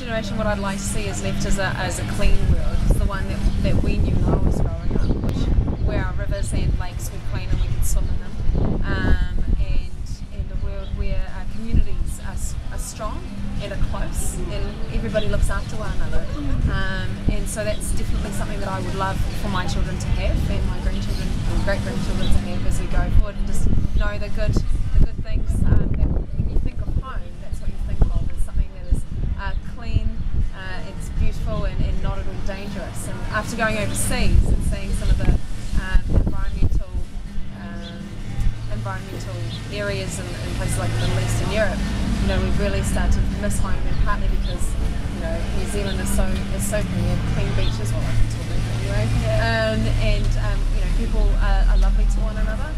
generation, what I'd like to see is left as a clean world. It's the one that we knew when I was growing up, where our rivers and lakes were clean and we could swim in them, and a world where our communities are strong and are close, and everybody looks after one another. And so that's definitely something that I would love for my children to have, and my grandchildren and great-grandchildren to have as we go forward, and just know the good things that when you think of home, that's what you think of, is something that is clean, it's beautiful, and not at all dangerous. And after going overseas and seeing some of the environmental areas in places like the Middle East and Europe, we've really started to miss home, and partly because New Zealand is so clean. We have clean beaches, well, I can talk about it anyway. And people are lovely to one another.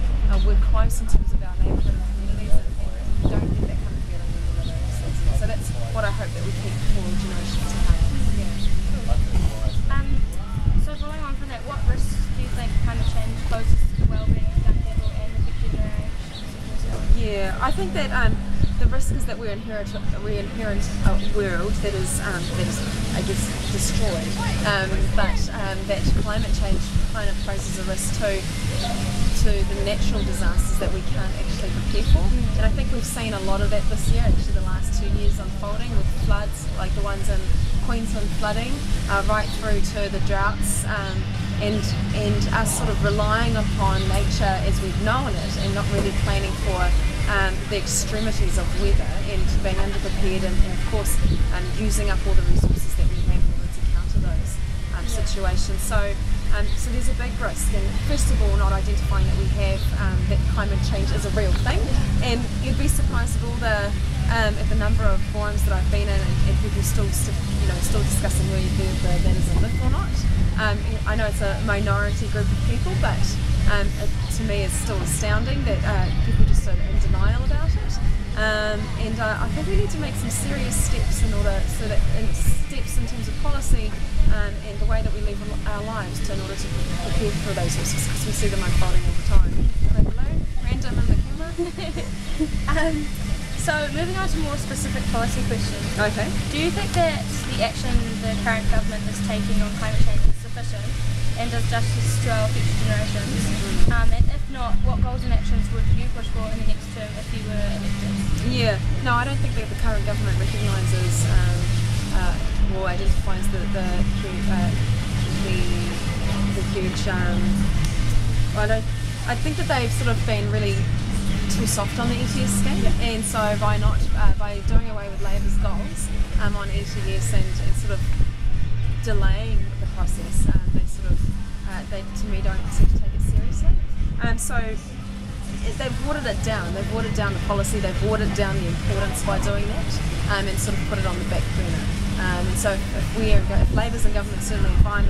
We're close in terms of our neighbourhood and communities, and you don't get that kind of feeling when you live overseas. So that's what I hope that we keep for generations to come. So following on from that, what risks do you think climate change poses to the well-being of young people and the future generations of New Zealand? Yeah, I think that the risk is that we inherit a world that is, I guess, destroyed. But that climate change kind of poses a risk to the natural disasters that we can't actually prepare for. And I think we've seen a lot of that this year, actually the last 2 years unfolding, with floods like the ones in Queensland flooding, right through to the droughts, and us sort of relying upon nature as we've known it, and not really planning for the extremities of weather, and being underprepared, and of course using up all the resources that we have in order to counter those situations. So there's a big risk, and first of all, not identifying that we have that climate change is a real thing. And you'd be surprised at the number of forums that I've been in, and people still discussing whether that is a myth or not. I know it's a minority group of people, but to me it's still astounding that people just are in denial about it. I think we need to make some serious steps in terms of policy and the way that we live our lives in order to prepare for those risks, because we see them unfolding all the time. Hello, random in the camera. So moving on to more specific policy questions. Okay. Do you think that the action the current government is taking on climate change is sufficient and does justice to our future generations? And if not, what goals and actions would you push for in the next term if you were elected? Yeah, no, I don't think that the current government recognises or identifies the huge. I think that they've sort of been really too soft on the ETS scheme, and so by doing away with Labour's goals on ETS and sort of delaying the process, they to me don't seem to take it seriously. So they've watered it down. They've watered down the policy. They've watered down the importance by doing that, and sort of put it on the back burner. And so if Labour's in government, certainly if I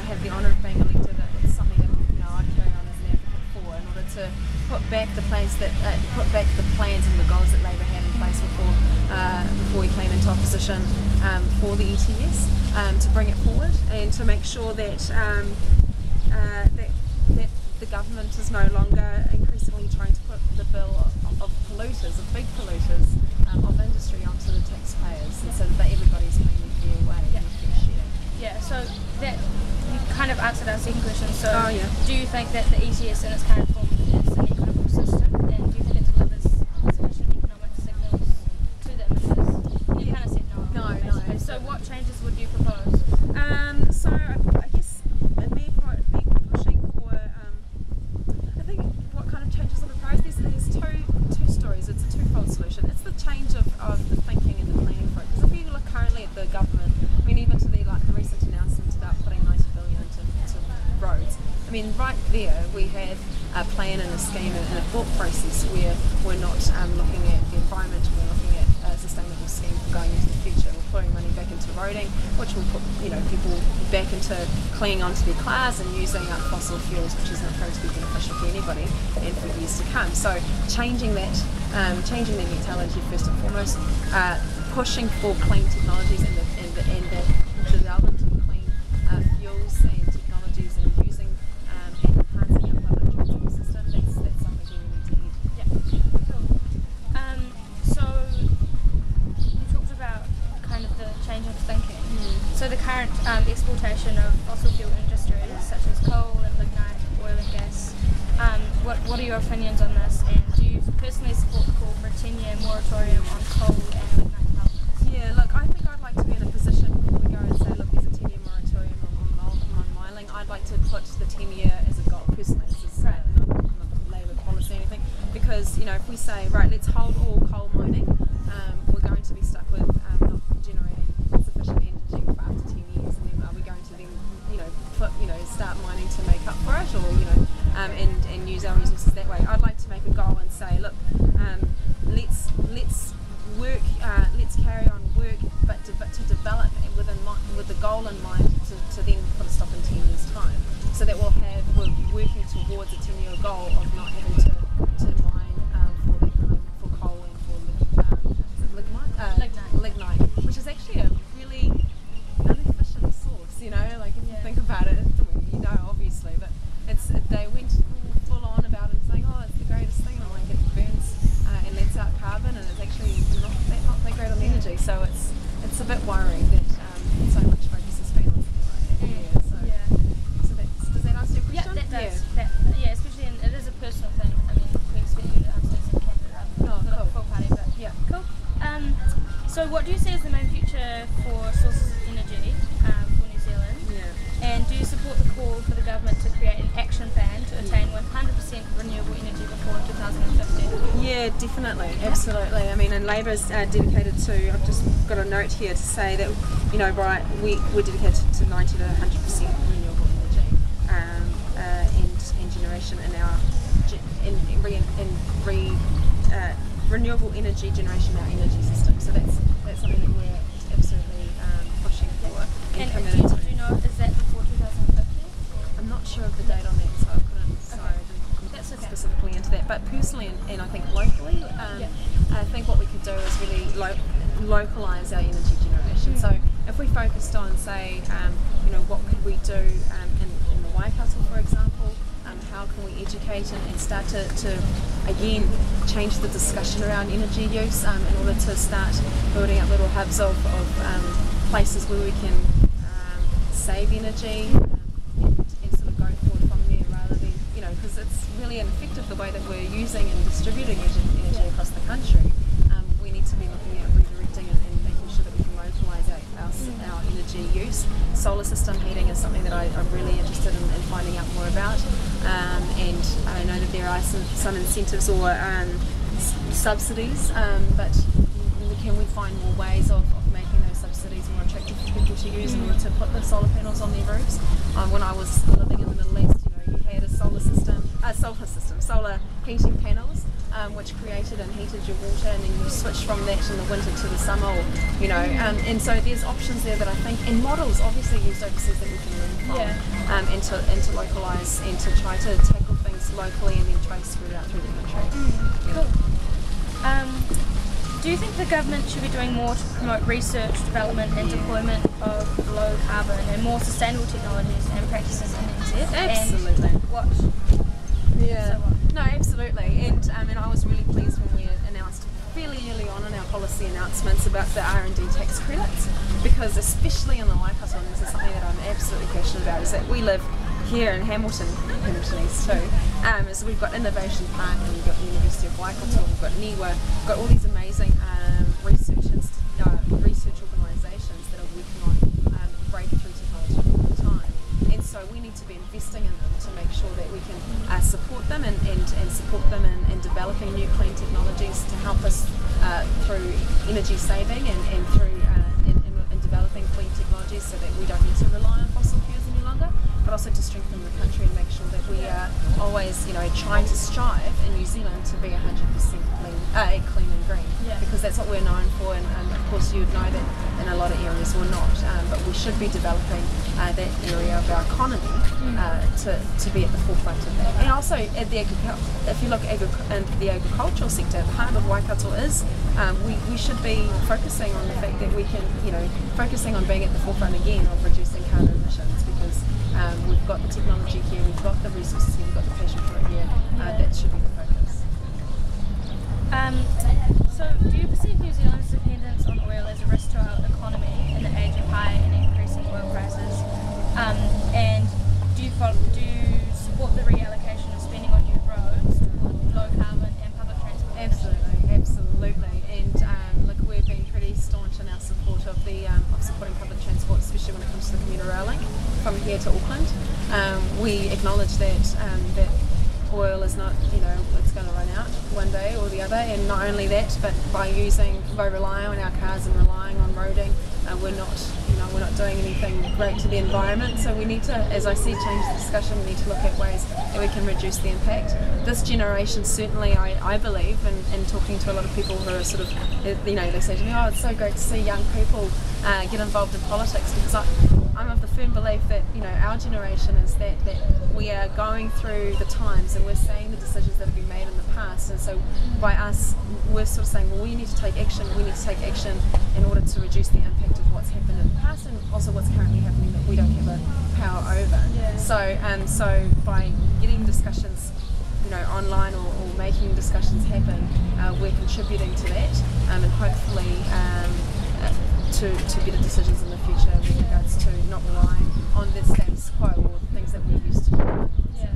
have the honour of being elected, it's something that I'd carry on as an advocate for, in order to put back the plans and the goals that Labour had in place before we came into opposition for the ETS, to bring it forward and to make sure that that the government is no longer increasingly trying to put the bill of polluters, of big polluters, of industry onto the taxpayers, and so that everybody's paying their fair wage and their fair share. Yeah, so that you kind of answered our second question. So yeah. Do you think that the ETS in its current form is an equitable system, and do you think it delivers sufficient economic signals to the emitters? You kind of said no. So what changes would you propose? So I guess me pushing for, I think what kind of changes I propose, there's two stories. It's a twofold solution. It's the change of the thinking and the planning for it. Because if you look currently at the government, I mean, even to the recent announcement about putting 90 billion into roads, I mean, right there we had a plan and a scheme and a thought process where we're not looking at the environment, we're looking at a sustainable scheme for going into the future. We're putting money back into roading, which will put people back into clinging onto their cars and using up fossil fuels, which is not going to be beneficial for anybody and for years to come. So changing that mentality first and foremost, pushing for clean technologies and the development of clean fuels and technologies, and using and enhancing our public transport system. That's something we need to head. Yeah, cool. So you talked about kind of the So the current exploitation of fossil fuel industries such as coal and lignite, oil and gas. What are your opinions on this? And do you personally support the call for a 10-year moratorium on coal and lignite developments? Yeah, look, I think I'd like to be in a position where we go and say, look, there's a 10-year moratorium on mining. I'd like to put the 10-year as a goal personally. This is not Labour policy or anything, because if we say, right, let's hold all coal mining, we're going to be stuck with not generating sufficient energy for after 10 years, and then are we going to then start mining to make up for it, or and use our resources that way? I'd like to make a goal and say, look, let's work, let's carry on work, but to develop with the goal in mind to then put a stop in 10 years time, so that we're working towards a 10-year goal of not having to mine for coal and for lignite, which is actually a really inefficient source. Like if you think about it, obviously, but they went full on about it, saying, oh, it's the greatest thing. I'm like, it burns and lets out carbon, and it's actually not that great on energy. So it's a bit worrying that so much focus has been on something like that. So does that answer your question? Yeah, that does. Yeah, especially it is a personal thing. I mean, we expect you to answer some candidate full party, but yeah, cool. So what do you see as the main future for sources of energy for New Zealand? Yeah. And do you support the call for the government to create an action plan to attain 100% renewable energy before 2050? Yeah, definitely, absolutely. I mean, and Labour's dedicated to, I've just got a note here to say that, we're dedicated to 90 to 100% renewable energy and generation in our, renewable energy generation in our energy system. So that's something that we're absolutely pushing for and committed to. Do you know, is that before 2050? I'm not sure of the date on that, so I couldn't specifically into that. But personally, and I think locally, I think what we could do is really localise our energy generation. So if we focused on, say, what could we do in the Waikato, for example, how can we educate and start to again change the discussion around energy use in order to start building up little hubs of places where we can save energy and sort of go forward from there, rather than, because it's really ineffective the way that we're using and distributing energy across the country. We need to be looking at redirecting and making sure that we can localise our energy use. Solar system heating is something that I'm really interested in finding out more about, and I know that there are some incentives or subsidies, but can we find more ways of making those subsidies more attractive for people to use in order to put the solar panels on their roofs? When I was living in the Middle East, you had a solar heating panels, which created and heated your water, and then you switch from that in the winter to the summer, and so there's options there that I think, and models obviously used overseas that we can learn from, and to localise and to try to tackle things locally and then try to spread it out through the country. Cool. Do you think the government should be doing more to promote research, development and deployment of low carbon and more sustainable technologies and practices in NZ? Absolutely. And what? Yeah. So what? No, absolutely. And I was really pleased when we announced fairly early on in our policy announcements about the R&D tax credits, because especially in the Waikato, and this is something that I'm absolutely passionate about, is that we live here in Hamilton East too, is we've got Innovation Park, and we've got the University of Waikato, we've got NIWA, we've got all these amazing research organisations that are working on breakthrough technology all the time, and so we need to be investing in them to make sure that we can support them and support them in developing new clean technologies to help us through energy saving and through in developing clean technologies, so that we don't need to rely on fossil fuels any longer, but also to strengthen the country and make sure that we are always, trying to strive in New Zealand to be 100% clean and green, because that's what we're known for, and of course you would know that in a lot of areas we're not, but we should be developing that area of our economy to be at the forefront of that. And also at the if you look at the agricultural sector, part of Waikato is we should be focusing on the fact that we can, focusing on being at the forefront again of reducing carbon emissions, because we've got the technology here, we've got the resources here, we've got the passion for it here. That should be the focus. So do you perceive New Zealand's dependence on oil as a risk to our economy in the age of high and increasing supporting public transport, especially when it comes to the commuter rail link from here to Auckland. We acknowledge that oil is not, it's going to run out one day or the other, and not only that, but by relying on our cars and relying on roading, we're not doing anything great to the environment. So we need to, as I said, change the discussion. We need to look at ways that we can reduce the impact. This generation, certainly, I believe, and talking to a lot of people who are sort of, they say to me, oh, it's so great to see young people get involved in politics, because I'm of the firm belief that our generation is that we are going through the times and we're seeing the decisions that have been made in the past, and so by us, we're sort of saying, well, we need to take action. We need to take action in order to reduce the impact of what's happened in the past and also what's currently happening that we don't have a power over. Yeah. So by getting discussions online or making discussions happen, we're contributing to that, and hopefully to better decisions in the future with regards to not relying on the status quo or things that we're used to. Yeah.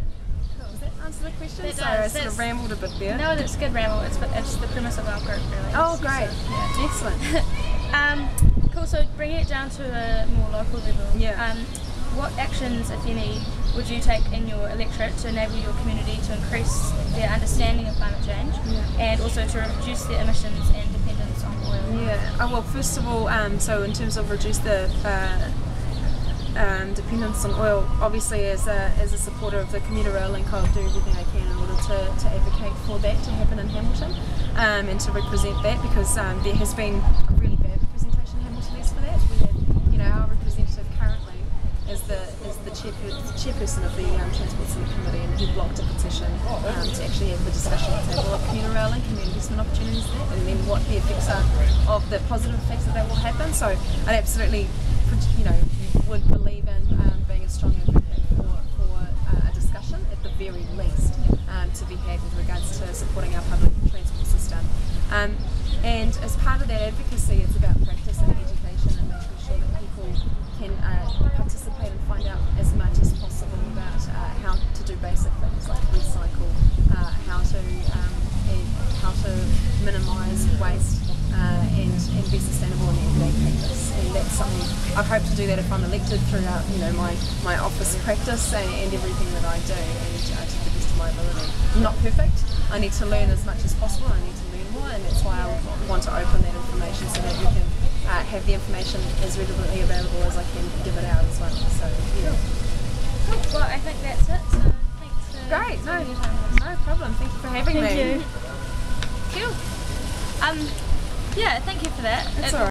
Cool. Does that answer the question? That Sorry, does. I sort of rambled a bit there. No, that's good ramble. It's the premise of our group, really. Oh, great. So, yeah. Excellent. Cool. So bringing it down to a more local level. Yeah. What actions, if any, would you take in your electorate to enable your community to increase their understanding of climate change, and also to reduce their emissions and dependence on oil? Yeah. Oh, well, first of all, so in terms of reduce the dependence on oil, obviously as a supporter of the commuter rail link, I'll do everything I can in order to advocate for that to happen in Hamilton, and to represent that, because there has been a really bad representation in Hamilton for that. We had, our representative currently is the chairperson of the Transport Select Committee, and he blocked a petition to actually have the discussion at the table of commuter rail link and the investment opportunities there, and then what the effects are of the positive effects that will happen. So I'd absolutely, would believe in being a strong advocate for a discussion at the very least to be had with regards to supporting our public transport system. And as part of that advocacy, it's about practice and education and making sure that people can participate and find out as much as possible about how to do basic things like recycle, how to minimise waste, and be sustainable in everyday practice. And that's something I hope to do that if I'm elected throughout my office practice and everything that I do, and to the best of my ability. I'm not perfect. I need to learn as much as possible. I need to learn more, and that's why I want to open that information so that we can have the information as readily available as I can give it out as well. So yeah. Cool. Well, I think that's it. So thanks for Great. taking your time. No problem. Thank you for having me. Thank you. Cool. Yeah, thank you for that. That's all right.